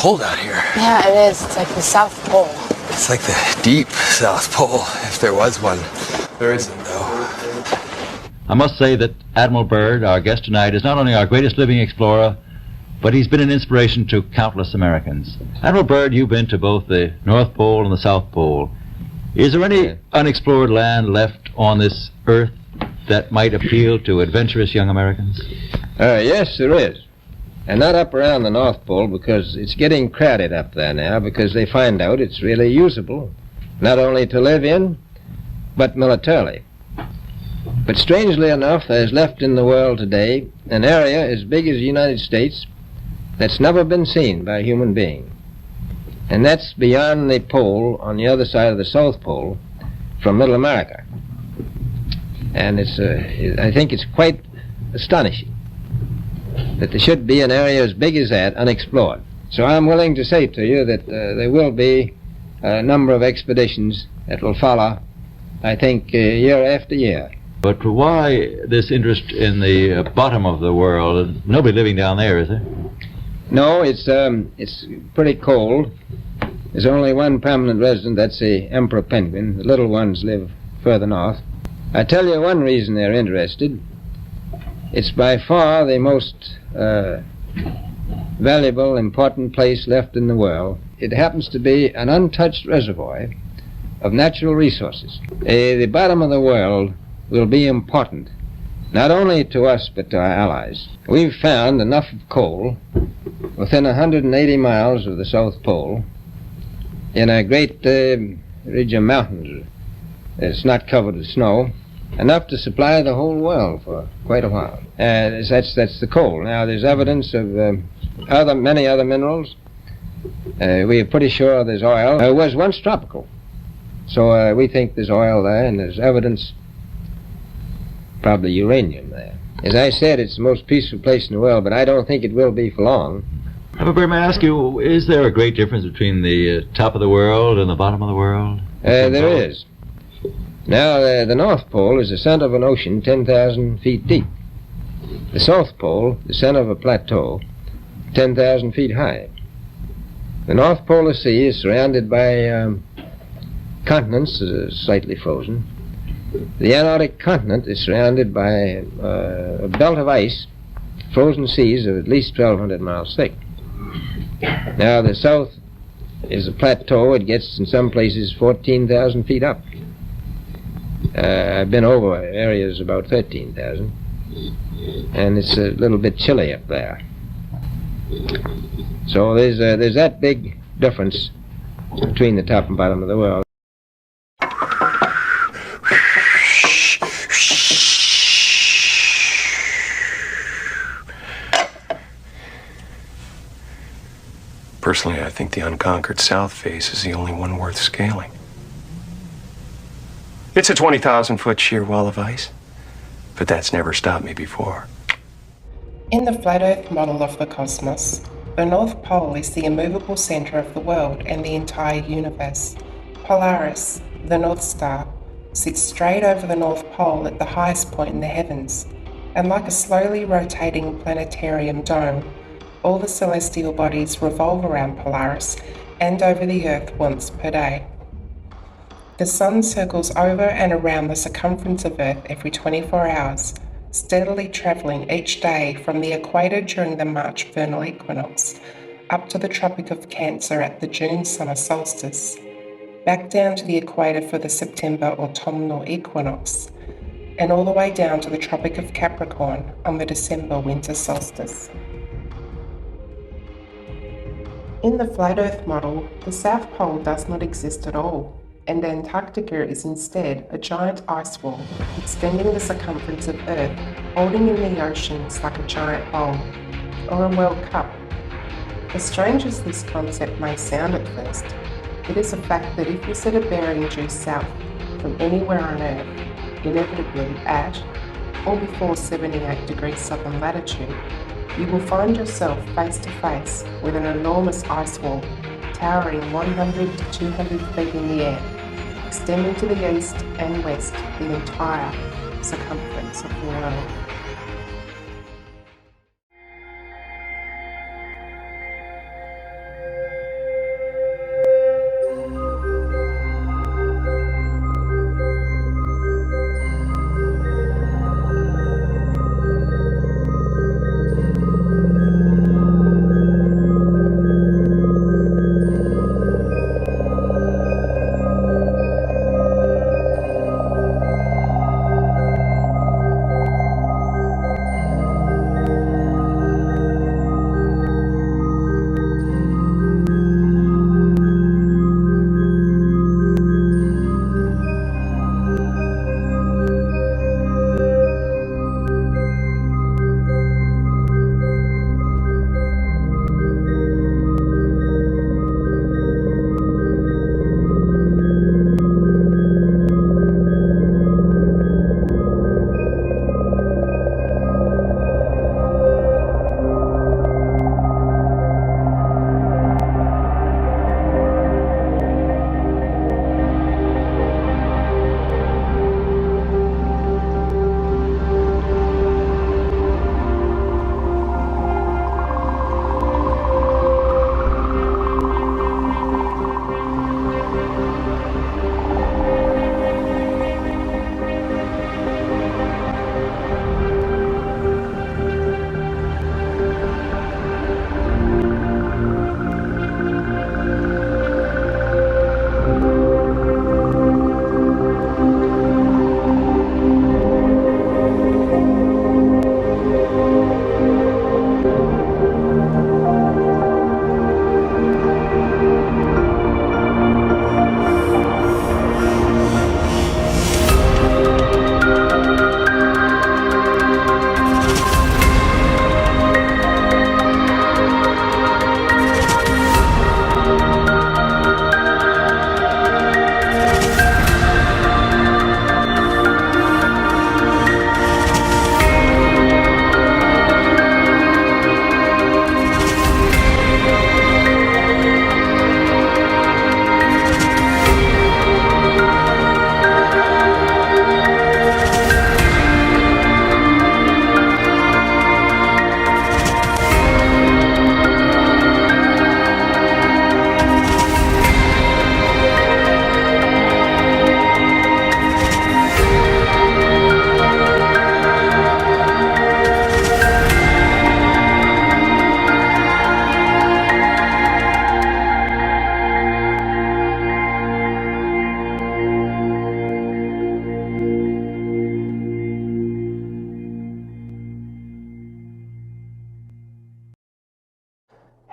cold out here. Yeah, it is. It's like the South Pole. It's like the deep South Pole, if there was one. There isn't, though. I must say that Admiral Byrd, our guest tonight, is not only our greatest living explorer, but he's been an inspiration to countless Americans. Admiral Byrd, you've been to both the North Pole and the South Pole. Is there any unexplored land left on this Earth that might appeal to adventurous young Americans? Yes, there is. And not up around the North Pole, because it's getting crowded up there now, because they find out it's really usable, not only to live in, but militarily. But strangely enough, there's left in the world today an area as big as the United States that's never been seen by a human being. And that's beyond the pole, on the other side of the South Pole, from Middle America. And I think it's quite astonishing that there should be an area as big as that unexplored. So I'm willing to say to you that there will be a number of expeditions that will follow, I think, year after year. But why this interest in the bottom of the world? Nobody living down there, is there? No, it's pretty cold. There's only one permanent resident, that's the emperor penguin. The little ones live further north. I tell you one reason they're interested. It's by far the most valuable, important place left in the world. It happens to be an untouched reservoir of natural resources. The bottom of the world will be important, not only to us but to our allies. We've found enough of coal within 180 miles of the South Pole in a great ridge of mountains. It's not covered with snow, enough to supply the whole world for quite a while. That's the coal. Now there's evidence of many other minerals. We are pretty sure there's oil. It was once tropical, so we think there's oil there, and there's evidence, probably uranium there. As I said, it's the most peaceful place in the world, but I don't think it will be for long. However, may I ask you, is there a great difference between the top of the world and the bottom of the world? There is. Now, the North Pole is the center of an ocean 10,000 feet deep. The South Pole, the center of a plateau 10,000 feet high. The North Polar Sea is surrounded by continents slightly frozen. The Antarctic continent is surrounded by a belt of ice, frozen seas of at least 1,200 miles thick. Now, the south is a plateau. It gets, in some places, 14,000 feet up. I've been over areas about 13,000, and it's a little bit chilly up there. So there's that big difference between the top and bottom of the world. Personally, I think the unconquered south face is the only one worth scaling. It's a 20,000-foot sheer wall of ice, but that's never stopped me before. In the FlatEarth model of the cosmos, the North Pole is the immovable center of the world and the entire universe. Polaris, the North Star, sits straight over the North Pole at the highest point in the heavens, and like a slowly rotating planetarium dome, all the celestial bodies revolve around Polaris and over the Earth once per day. The Sun circles over and around the circumference of Earth every 24 hours, steadily travelling each day from the equator during the March vernal equinox up to the Tropic of Cancer at the June summer solstice, back down to the equator for the September autumnal equinox, and all the way down to the Tropic of Capricorn on the December winter solstice. In the Flat Earth model, the South Pole does not exist at all, and Antarctica is instead a giant ice wall extending the circumference of Earth, holding in the oceans like a giant bowl, or a World Cup. As strange as this concept may sound at first, it is a fact that if you set a bearing due south from anywhere on Earth, inevitably at or before 78 degrees southern latitude, you will find yourself face to face with an enormous ice wall towering 100 to 200 feet in the air, extending to the east and west the entire circumference of the world.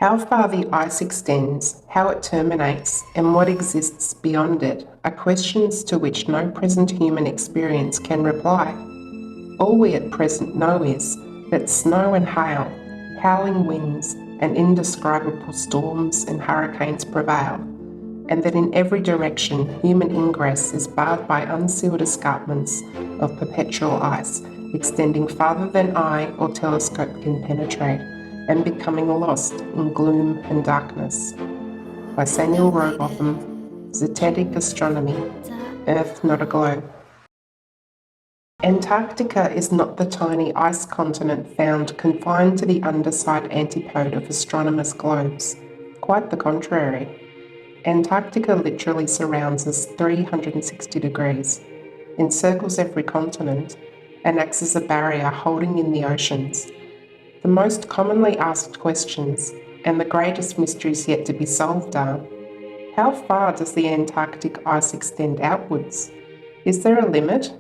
How far the ice extends, how it terminates, and what exists beyond it are questions to which no present human experience can reply. All we at present know is that snow and hail, howling winds, and indescribable storms and hurricanes prevail, and that in every direction human ingress is barred by unsealed escarpments of perpetual ice, extending farther than eye or telescope can penetrate, and becoming lost in gloom and darkness. By Samuel Rowbotham, zeTETic Astronomy, Earth Not a Globe. Antarctica is not the tiny ice continent found confined to the underside antipode of astronomers' globes. Quite the contrary. Antarctica literally surrounds us 360 degrees, encircles every continent, and acts as a barrier holding in the oceans. The most commonly asked questions, and the greatest mysteries yet to be solved are: how far does the Antarctic ice extend outwards? Is there a limit?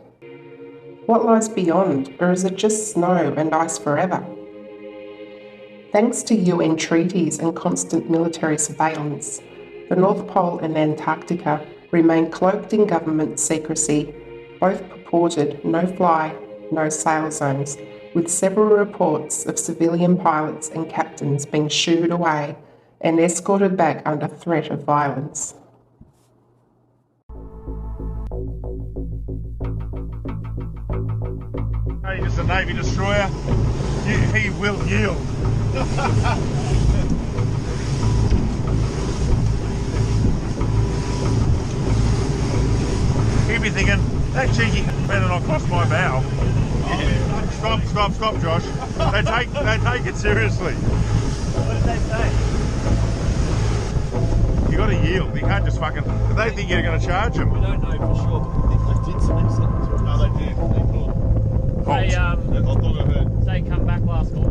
What lies beyond, or is it just snow and ice forever? Thanks to UN treaties and constant military surveillance, the North Pole and Antarctica remain cloaked in government secrecy, both purported no-fly, no-sail zones, with several reports of civilian pilots and captains being shooed away and escorted back under threat of violence. Hey, just a Navy destroyer. He will yield. He'd be thinking, that cheeky better not cross my bow. Stop, Josh. They take it seriously. What did they say? You got to yield. You can't just fucking. They think you're going to charge them. We don't know for sure, but they did say something. No, they did. They thought. They, I thought I heard. they come back last call. I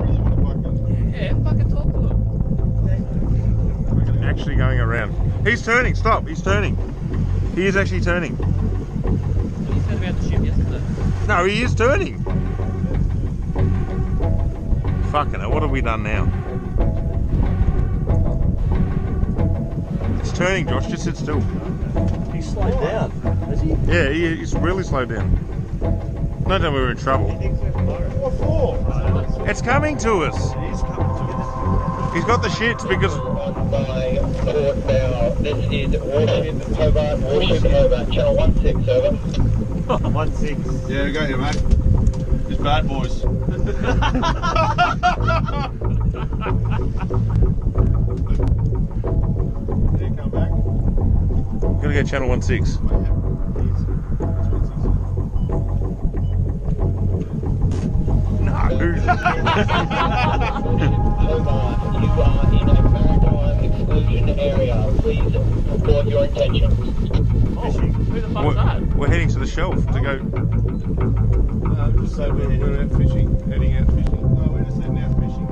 really want to Yeah, fucking talk to them. fucking. Actually going around. He's turning. Stop. He's turning. He is actually turning. He said about the ship yesterday. No, he is turning. Fucking hell, what have we done now? It's turning, Josh. Just sit still. He slowed down, has he? Yeah, he's really slowed down. No doubt we were in trouble. What for? It's coming to us. He's coming to us. He's got the shits because By port now, this is Warship Hobart, channel 16, over. 1-6. yeah, we got you, mate. It's bad boys. Yeah, come back. Gonna go channel 16. No. Hobart, you are in a maritime exclusion area. Please report your intention. Oh, who the fuck's that? We're heading to the shelf to go. Just say we're out fishing, heading out fishing. No, we're just heading out fishing.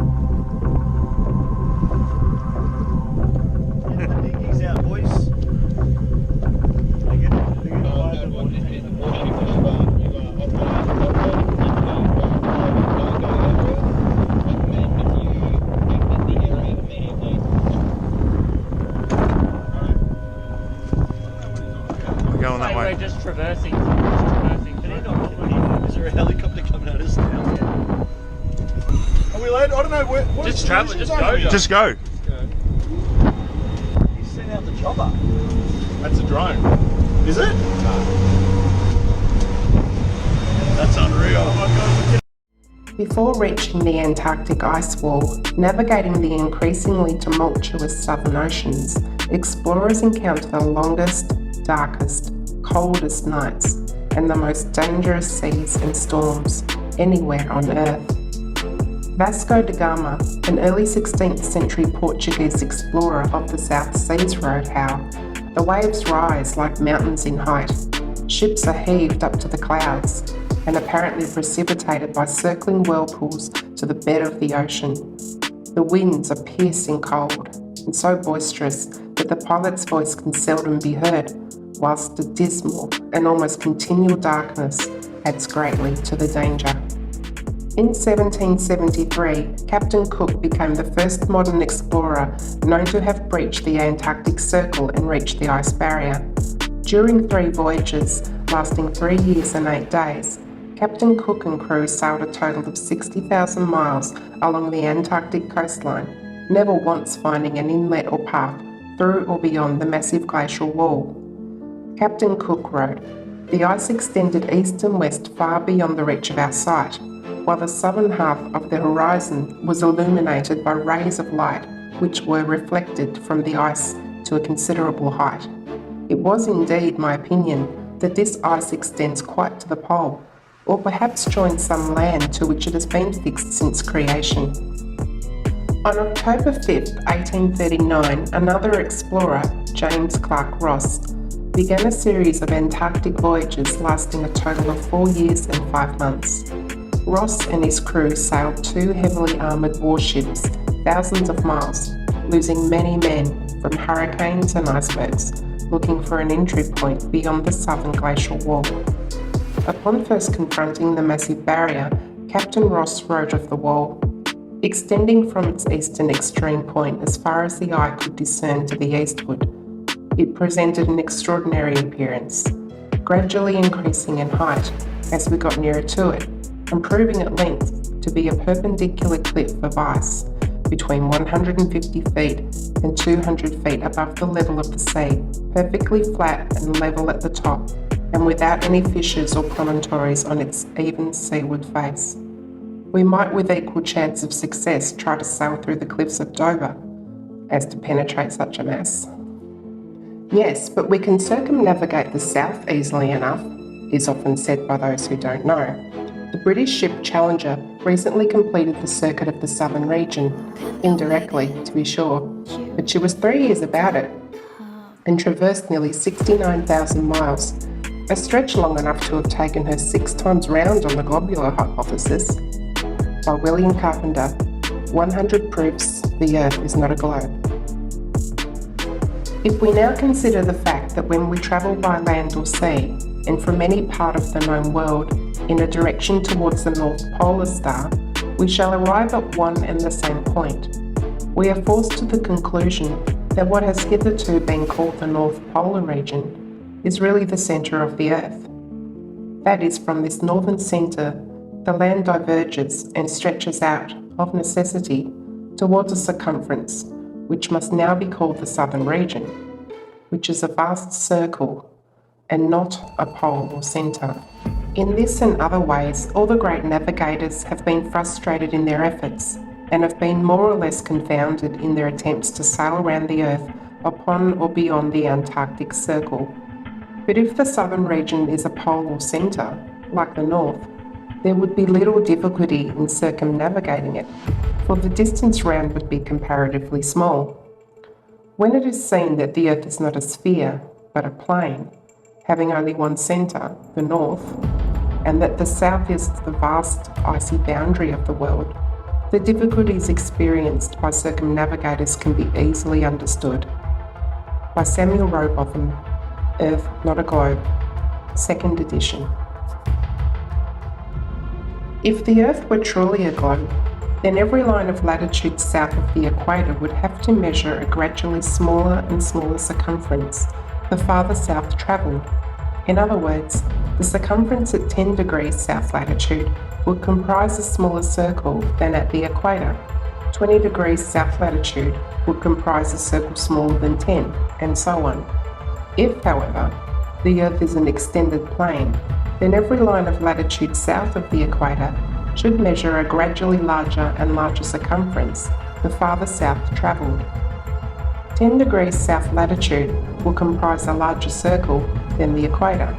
Get the dinghies out, boys. They get This is Warship Hobart. You are operating recommend you exit the area immediately. We're going that way. We're just traversing. But they're not kidding. Is there a helicopter coming at us now? Are we allowed? I don't know. What Just travel, just go. Just go. You sent out the chopper. That's a drone. Is it? That's unreal. Oh my god. Before reaching the Antarctic ice wall, navigating the increasingly tumultuous southern oceans, explorers encounter the longest, darkest, coldest nights and the most dangerous seas and storms anywhere on Earth. Vasco da Gama, an early 16th century Portuguese explorer of the South Seas, wrote how the waves rise like mountains in height, ships are heaved up to the clouds, and apparently precipitated by circling whirlpools to the bed of the ocean. The winds are piercing cold and so boisterous that the pilot's voice can seldom be heard, whilst the dismal and almost continual darkness adds greatly to the danger. In 1773, Captain Cook became the first modern explorer known to have breached the Antarctic Circle and reached the ice barrier. During 3 voyages, lasting 3 years and 8 days, Captain Cook and crew sailed a total of 60,000 miles along the Antarctic coastline, never once finding an inlet or path through or beyond the massive glacial wall. Captain Cook wrote, "The ice extended east and west far beyond the reach of our sight, while the southern half of the horizon was illuminated by rays of light which were reflected from the ice to a considerable height. It was indeed my opinion that this ice extends quite to the pole, or perhaps joins some land to which it has been fixed since creation." On October 5, 1839, another explorer, James Clark Ross, began a series of Antarctic voyages lasting a total of 4 years and 5 months. Ross and his crew sailed 2 heavily armoured warships thousands of miles, losing many men from hurricanes and icebergs, looking for an entry point beyond the southern glacial wall. Upon first confronting the massive barrier, Captain Ross wrote of the wall, "Extending from its eastern extreme point as far as the eye could discern to the eastward, it presented an extraordinary appearance, gradually increasing in height as we got nearer to it, and proving at length to be a perpendicular cliff of ice between 150 feet and 200 feet above the level of the sea, perfectly flat and level at the top, and without any fissures or promontories on its even seaward face. We might with equal chance of success try to sail through the cliffs of Dover, as to penetrate such a mass." Yes, but we can circumnavigate the south easily enough, is often said by those who don't know. The British ship Challenger recently completed the circuit of the southern region, indirectly to be sure, but she was 3 years about it, and traversed nearly 69,000 miles, a stretch long enough to have taken her 6 times round on the globular hypothesis. By William Carpenter, 100 Proofs the Earth is not a globe. If we now consider the fact that when we travel by land or sea, and from any part of the known world, in a direction towards the North Polar Star, we shall arrive at one and the same point, we are forced to the conclusion that what has hitherto been called the North Polar region is really the centre of the Earth. That is, from this northern centre, the land diverges and stretches out, of necessity, towards a circumference, which must now be called the southern region, which is a vast circle, and not a pole or centre. In this and other ways, all the great navigators have been frustrated in their efforts, and have been more or less confounded in their attempts to sail around the Earth upon or beyond the Antarctic Circle. But if the southern region is a pole or centre, like the north, there would be little difficulty in circumnavigating it, for the distance round would be comparatively small. When it is seen that the Earth is not a sphere, but a plane, having only one centre, the north, and that the south is the vast icy boundary of the world, the difficulties experienced by circumnavigators can be easily understood. By Samuel Rowbotham, Earth Not a Globe, 2nd edition. If the Earth were truly a globe, then every line of latitude south of the equator would have to measure a gradually smaller and smaller circumference the farther south travelled. In other words, the circumference at 10 degrees south latitude would comprise a smaller circle than at the equator. 20 degrees south latitude would comprise a circle smaller than 10, and so on. If, however, the Earth is an extended plane, then every line of latitude south of the equator should measure a gradually larger and larger circumference the farther south travelled. 10 degrees south latitude will comprise a larger circle than the equator.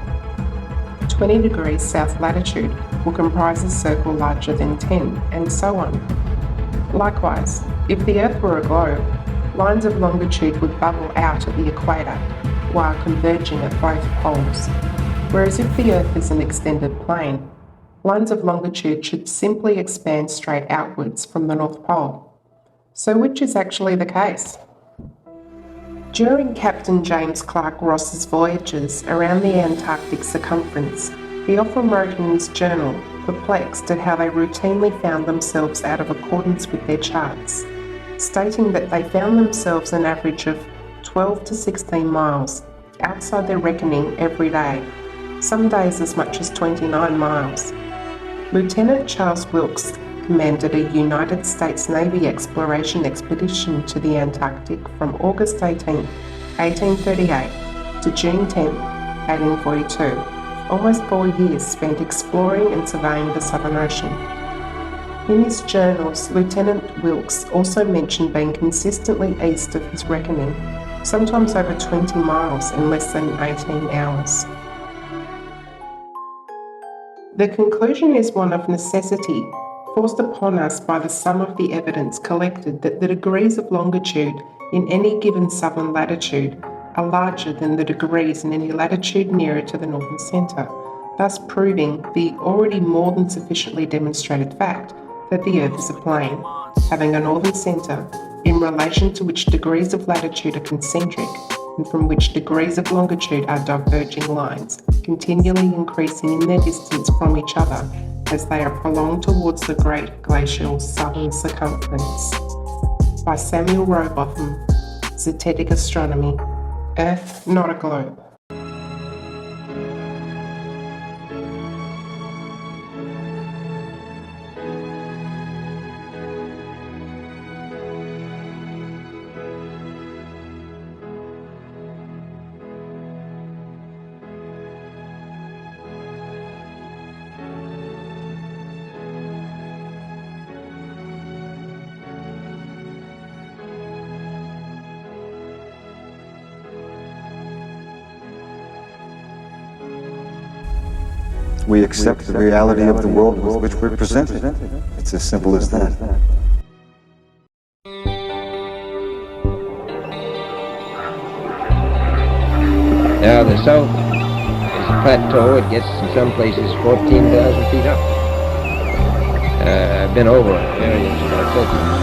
20 degrees south latitude will comprise a circle larger than 10, and so on. Likewise, if the Earth were a globe, lines of longitude would bubble out at the equator while converging at both poles. Whereas if the Earth is an extended plane, lines of longitude should simply expand straight outwards from the North Pole. So which is actually the case? During Captain James Clark Ross's voyages around the Antarctic circumference, he often wrote in his journal perplexed at how they routinely found themselves out of accordance with their charts, stating that they found themselves an average of 12 to 16 miles outside their reckoning every day, some days as much as 29 miles. Lieutenant Charles Wilkes commanded a United States Navy exploration expedition to the Antarctic from August 18, 1838 to June 10, 1842, almost 4 years spent exploring and surveying the Southern Ocean. In his journals, Lieutenant Wilkes also mentioned being consistently east of his reckoning, sometimes over 20 miles in less than 18 hours. The conclusion is one of necessity, forced upon us by the sum of the evidence collected that the degrees of longitude in any given southern latitude are larger than the degrees in any latitude nearer to the northern centre, thus proving the already more than sufficiently demonstrated fact that the Earth is a plane, having a northern centre, in relation to which degrees of latitude are concentric, and from which degrees of longitude are diverging lines, continually increasing in their distance from each other as they are prolonged towards the great glacial southern circumference. By Samuel Rowbotham, ZETETic Astronomy, Earth Not a Globe. We accept the reality of the world with which we're presented. It's as simple as that. Now the south is a plateau. It gets in some places 14,000 feet up. I've been over areas like that.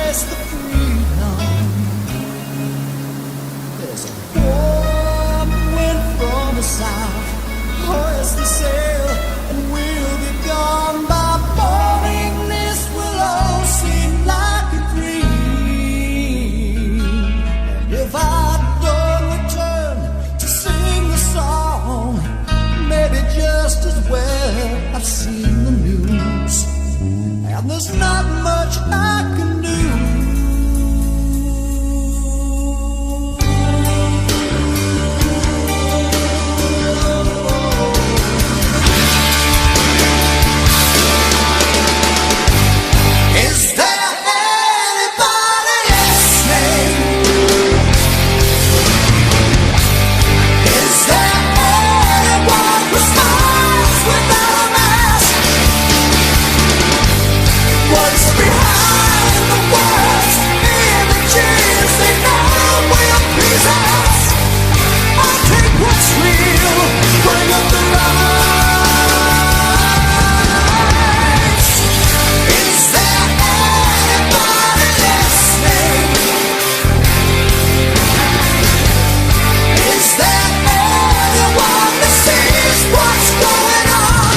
taste the freedom. There's a warm wind from the south, hoist the sail, and we'll be gone by morning. This will all seem like a dream. And if I don't return to sing the song, maybe just as well I've seen the news, and there's not much I can do. Is there anybody listening? Is there anyone who smiles without a mask? What's behind the words, images they know will please us? I'll take what's real, bring up the lights. Is there anybody listening? Is there anyone that sees what's going on?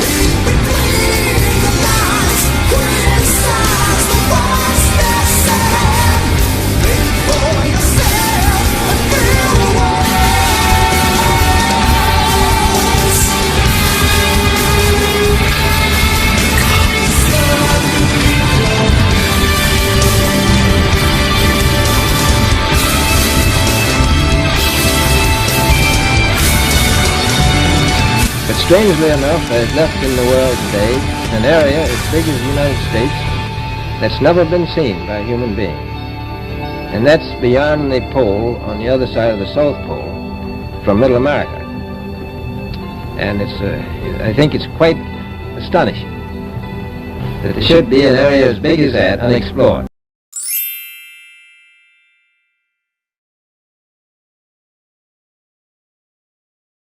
Read between the lines, criticize the ones they're saying. Think for yourself and feel the words. But strangely enough, there's left in the world today an area as big as the United States that's never been seen by human beings. And that's beyond the pole, on the other side of the South Pole, from Middle America. And I think it's quite astonishing that there should be an area as big as that unexplored.